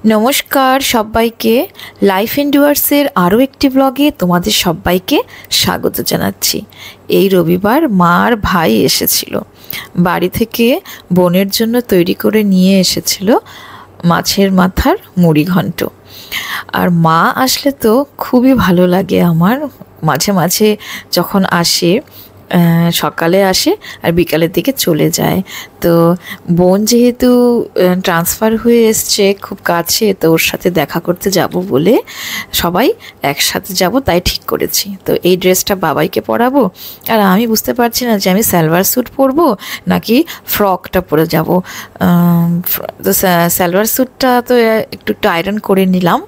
নমস্কার সবাইকে। লাইফ এন্ডুয়ার্সের আরও একটি ব্লগে তোমাদের সবাইকে স্বাগত জানাচ্ছি। এই রবিবার মা আর ভাই এসেছিল, বাড়ি থেকে বোনের জন্য তৈরি করে নিয়ে এসেছিল মাছের মাথার মুড়ি ঘন্ট। আর মা আসলে তো খুবই ভালো লাগে আমার। মাঝে মাঝে যখন আসে, সকালে আসে আর বিকালের দিকে চলে যায়। তো বোন যেহেতু ট্রান্সফার হয়ে এসছে খুব কাছে, তো ওর সাথে দেখা করতে যাব বলে সবাই একসাথে যাব তাই ঠিক করেছি। তো এই ড্রেসটা বাবাইকে পরাবো, আর আমি বুঝতে পারছি না যে আমি সালোয়ার স্যুট পরবো নাকি ফ্রকটা পরে যাব। তো সালোয়ার স্যুটটা তো একটু আয়রন করে নিলাম,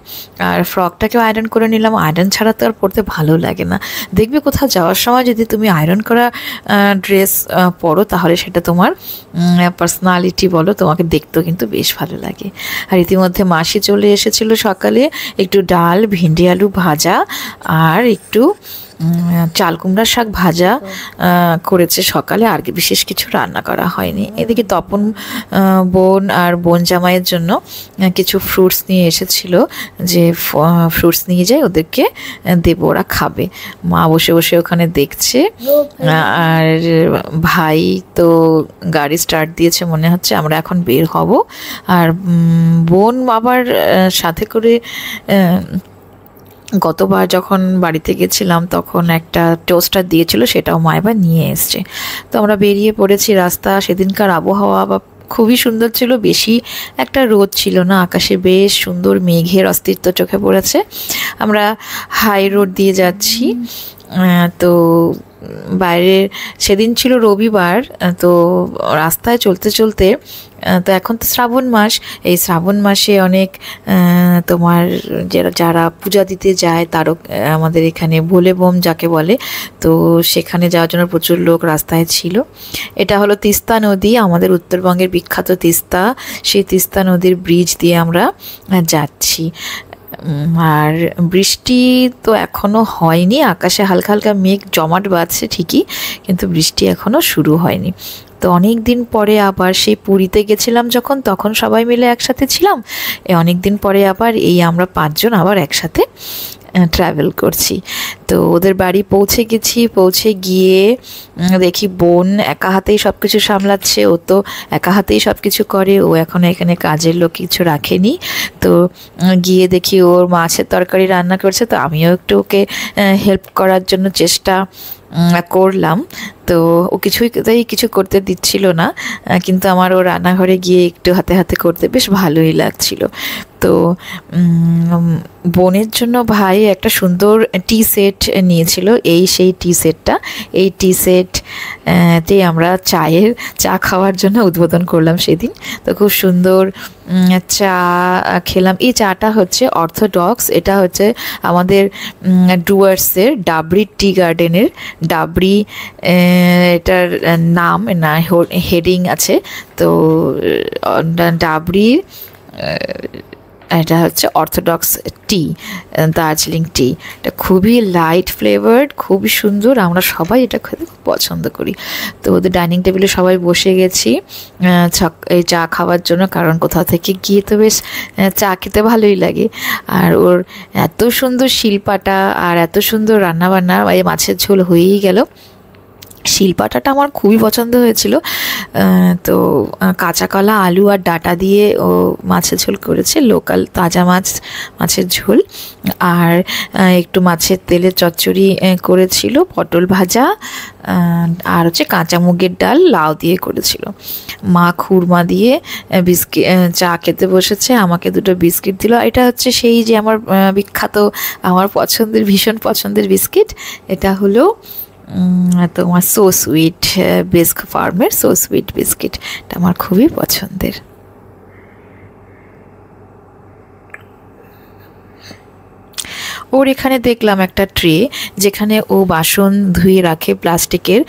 আর ফ্রকটাকেও আয়রন করে নিলাম। আয়রন ছাড়া তো আর পরতে ভালো লাগে না। দেখবে কোথাও যাওয়ার সময় যদি তুমি আয়রন করা ড্রেস পরো, তাহলে সেটা তোমার পার্সোনালিটি বলো, তোমাকে দেখতেও কিন্তু বেশ ভালো লাগে। আর ইতিমধ্যে মাসি চলে এসেছিল সকালে, একটু ডাল, ভিন্ডি আলু ভাজা আর একটু চাল কুমড়া শাক ভাজা করেছে সকালে। আর বিশেষ কিছু রান্না করা হয়নি। এদিকে তপন বোন আর বোন জামাইয়ের জন্য কিছু ফ্রুটস নিয়ে এসেছিল, যে ফ্রুটস নিয়ে যায় ওদেরকে দেবো, ওরা খাবে। মা বসে বসে ওখানে দেখছে, আর ভাই তো গাড়ি স্টার্ট দিয়েছে মনে হচ্ছে। আমরা এখন বের হব। আর বোন আবার সাথে করে গতবার যখন বাড়িতে গেছিলাম তখন একটা টোস্টার দিয়েছিল, সেটাও মা এবার নিয়ে এসছে। তো আমরা বেরিয়ে পড়েছি। রাস্তা সেদিনকার আবহাওয়া বা খুবই সুন্দর ছিল, বেশি একটা রোদ ছিল না, আকাশে বেশ সুন্দর মেঘের অস্তিত্ব চোখে পড়েছে। আমরা হাই রোড দিয়ে যাচ্ছি। তো বাইরে সেদিন ছিল রবিবার, তো রাস্তায় চলতে চলতে, তো এখন তো শ্রাবণ মাস, এই শ্রাবণ মাসে অনেক তোমার যারা পূজা দিতে যায় তারও আমাদের এখানে ভোলে বোম যাকে বলে, তো সেখানে যাওয়ার জন্য প্রচুর লোক রাস্তায় ছিল। এটা হলো তিস্তা নদী, আমাদের উত্তরবঙ্গের বিখ্যাত তিস্তা। সেই তিস্তা নদীর ব্রিজ দিয়ে আমরা যাচ্ছি। আর বৃষ্টি তো এখনও হয়নি, আকাশে হালকা হালকা মেঘ জমাট বাঁধছে ঠিকই, কিন্তু বৃষ্টি এখনও শুরু হয়নি। তো অনেক দিন পরে আবার সেই পুরীতে গেছিলাম যখন, তখন সবাই মিলে একসাথে ছিলাম। অনেক দিন পরে আবার এই আমরা 5 জন আবার একসাথে ট্রাভেল করছি। তো ওদের বাড়ি পৌঁছে গেছি। পৌঁছে গিয়ে দেখি বোন একা হাতেই সব কিছু সামলাচ্ছে। ও তো একা হাতেই সব কিছু করে, ও এখনও এখানে কাজের লোক কিছু রাখেনি। তো গিয়ে দেখি ওর মাছের তরকারি রান্না করছে, তো আমিও একটু ওকে হেল্প করার জন্য চেষ্টা করলাম। তো ও কিছু করতে দিচ্ছিল না, কিন্তু আমার ও রান্নাঘরে গিয়ে একটু হাতে হাতে করতে বেশ ভালোই লাগছিল। তো বোনের জন্য ভাই একটা সুন্দর টি সেট নিয়েছিল, সেই টি সেটটা, এই টি সেটতে আমরা চা খাওয়ার জন্য উদ্বোধন করলাম সেদিন। তো খুব সুন্দর চা খেলাম। এই চাটা হচ্ছে অর্থোডক্স, এটা হচ্ছে আমাদের ডুয়ার্সের ডাবরি টি গার্ডেনের ডাবরি, এটার নাম না হেডিং আছে। তো ডাবরির এটা হচ্ছে অর্থোডক্স টি, দার্জিলিং টি। এটা খুবই লাইট ফ্লেভার্ড, খুবই সুন্দর, আমরা সবাই এটা খেতে খুব পছন্দ করি। তো ওদের ডাইনিং টেবিলে সবাই বসে গেছি এই চা খাওয়ার জন্য, কারণ কোথাও থেকে গিয়ে তো বেশ চা খেতে ভালোই লাগে। আর ওর এত সুন্দর শিলপাটা আর এত সুন্দর রান্নাবান্না, এই মাছের ঝোল হয়েই গেল। শিলপাটাটা আমার খুবই পছন্দ হয়েছিল। তো কাঁচা কলা, আলু আর ডাঁটা দিয়ে ও মাছের ঝোল করেছে, লোকাল তাজা মাছের ঝোল। আর একটু মাছের তেলের চচ্চড়ি করেছিল, পটল ভাজা, আর হচ্ছে কাঁচা মুগের ডাল লাউ দিয়ে করেছিল। মা খুরমা দিয়ে বিস্কিট চা খেতে বসেছে, আমাকে 2টো বিস্কিট দিল। এটা হচ্ছে সেই যে আমার বিখ্যাত, আমার ভীষণ পছন্দের বিস্কিট। এটা হলো তোমার সো সুইট, বেস্ক ফার্মের সো সুইট বিস্কিট, এটা আমার খুবই পছন্দের। ওর এখানে দেখলাম একটা ট্রে, যেখানে ও বাসন ধুয়ে রাখে প্লাস্টিকের,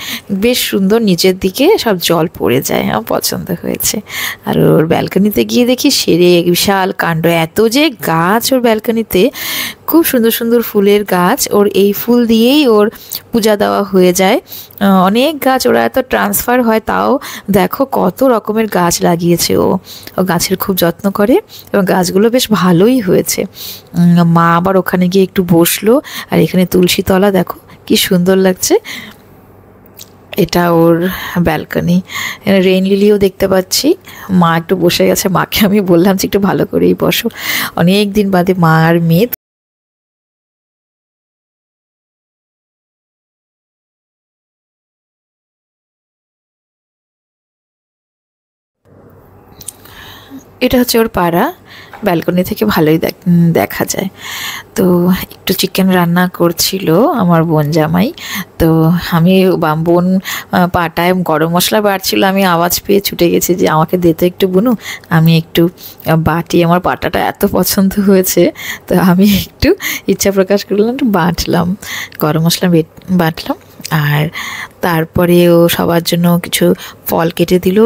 বেশ সুন্দর, নিচের দিকে সব জল পড়ে যায়, আমার পছন্দ হয়েছে। আর ওর ব্যালকনিতে গিয়ে দেখি সেরে বিশাল কাণ্ড, এত যে গাছ ওর ব্যালকনিতে, খুব সুন্দর সুন্দর ফুলের গাছ। ওর এই ফুল দিয়েই ওর পূজা দেওয়া হয়ে যায়। অনেক গাছ ওরা এত ট্রান্সফার হয়, তাও দেখো কত রকমের গাছ লাগিয়েছে ও। ও গাছের খুব যত্ন করে এবং গাছগুলো বেশ ভালোই হয়েছে। মা আবার ওখানে গিয়ে একটু বসলো, আর এখানে তুলসী তলা দেখো কি সুন্দর লাগছে। এটা ওর ব্যালকনি। রেইন লিলিও দেখতে পাচ্ছি। মা একটু বসে গেছে, মাকে আমি বললাম যে একটু ভালো করেই বসো, অনেক দিন বাদে মা আর মেয়ে। এটা হচ্ছে ওর পাড়া, ব্যালকনি থেকে ভালোই দেখা যায়। তো একটু চিকেন রান্না করছিল আমার বোন জামাই। তো আমি বোন পাটায় গরম মশলা বাড়ছিল, আমি আওয়াজ পেয়ে ছুটে গেছি যে আমাকে দে তো একটু বুনু, আমি একটু বাটি, আমার পাটাটা এত পছন্দ হয়েছে। তো আমি একটু ইচ্ছা প্রকাশ করলাম, একটু বাটলাম, গরম মশলা বাটলাম। আর তারপরে ও সবার জন্য কিছু ফল কেটে দিল।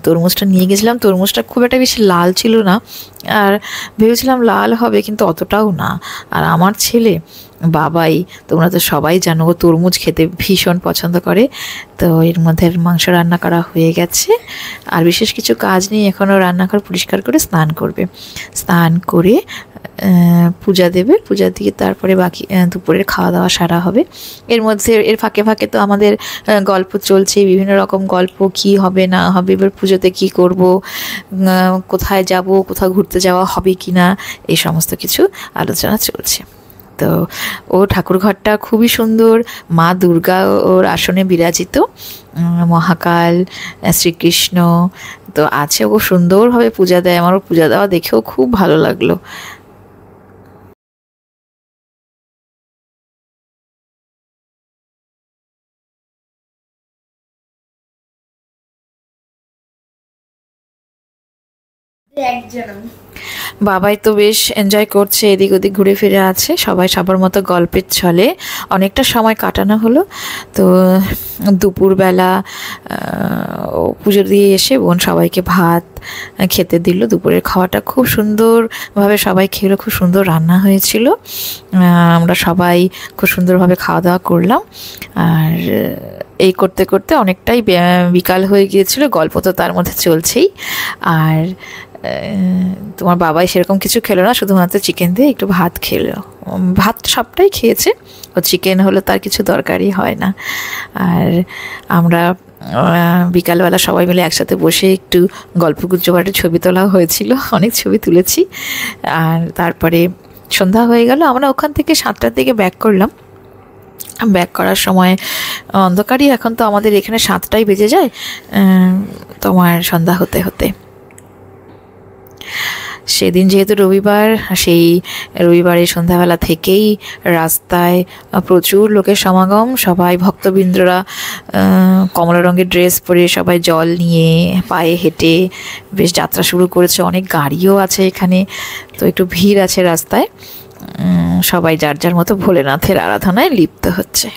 তরমুজটা নিয়ে গেছিলাম, তরমুজটা খুব একটা বেশি লাল ছিল না, আর ভেবেছিলাম লাল হবে, কিন্তু অতটাও না। আর আমার ছেলে বাবাই, তোমরা তো সবাই জানো, ও তরমুজ খেতে ভীষণ পছন্দ করে। তো এর মধ্যে মাংস রান্না করা হয়ে গেছে, আর বিশেষ কিছু কাজ নেই, এখনও রান্নাঘর পরিষ্কার করে স্নান করবে, স্নান করে পূজা দেবে, পূজা দিয়ে তারপরে বাকি দুপুরের খাওয়া দাওয়া সারা হবে। এর মধ্যে এর ফাঁকে ফাঁকে তো আমাদের গল্প চলছে, বিভিন্ন রকম গল্প, কি হবে না হবে, এবার পুজোতে কি করব, কোথায় যাব, কোথাও ঘুরতে যাওয়া হবে কি না, এই সমস্ত কিছু আলোচনা চলছে। তো ও ঠাকুরঘরটা খুবই সুন্দর, মা দুর্গা ওর আসনে বিরাজিত, মহাকাল, শ্রীকৃষ্ণ তো আছে, ও সুন্দরভাবে পূজা দেয়। আমার পূজা দেওয়া দেখেও খুব ভালো লাগলো। বাবাই তো বেশ এনজয় করছে, এদিক ওদিক ঘুরে ফিরে আছে, সবাই সবার মতো গল্পের ছলে অনেকটা সময় কাটানো হলো। তো দুপুরবেলা পুজো দিয়ে এসে বোন সবাইকে ভাত খেতে দিল। দুপুরের খাওয়াটা খুব সুন্দরভাবে সবাই খেলো, খুব সুন্দর রান্না হয়েছিল। আমরা সবাই খুব সুন্দরভাবে খাওয়া দাওয়া করলাম। আর এই করতে করতে অনেকটাই বিকাল হয়ে গিয়েছিল, গল্প তো তার মধ্যে চলছেই। আর তোমার বাবাই সেরকম কিছু খেলো না, শুধুমাত্র চিকেন দিয়ে একটু ভাত খেলো, ভাত সবটাই খেয়েছে, ও চিকেন হলে তার কিছু দরকারই হয় না। আর আমরা বিকালবেলা সবাই মিলে একসাথে বসে একটু গল্পগুজব করে ছবি তোলা হয়েছিল, অনেক ছবি তুলেছি। আর তারপরে সন্ধ্যা হয়ে গেল, আমরা ওখান থেকে 7টার দিকে ব্যাক করলাম। ব্যাক করার সময় অন্ধকারই, এখন তো আমাদের এখানে 7টাই বেজে যায় তোমার সন্ধ্যা হতে হতে। সেদিন যেহেতু রবিবার, সেই রবিবারের সন্ধ্যাবেলা থেকেই রাস্তায় প্রচুর লোকের সমাগম, সবাই ভক্তবৃন্দরা কমলা রঙের ড্রেস পরে সবাই জল নিয়ে পায়ে হেঁটে বেশ যাত্রা শুরু করেছে। অনেক গাড়িও আছে এখানে, তো একটু ভিড় আছে রাস্তায়। সবাই যার যার মতো ভোলেনাথের আরাধনায় লিপ্ত হচ্ছে।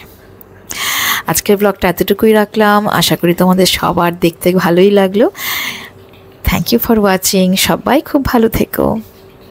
আজকের ব্লগটা এতটুকুই রাখলাম, আশা করি তোমাদের সবার দেখতে ভালোই লাগলো। থ্যাংক ইউ ফর ওয়াচিং, সবাই খুব ভালো থেকো।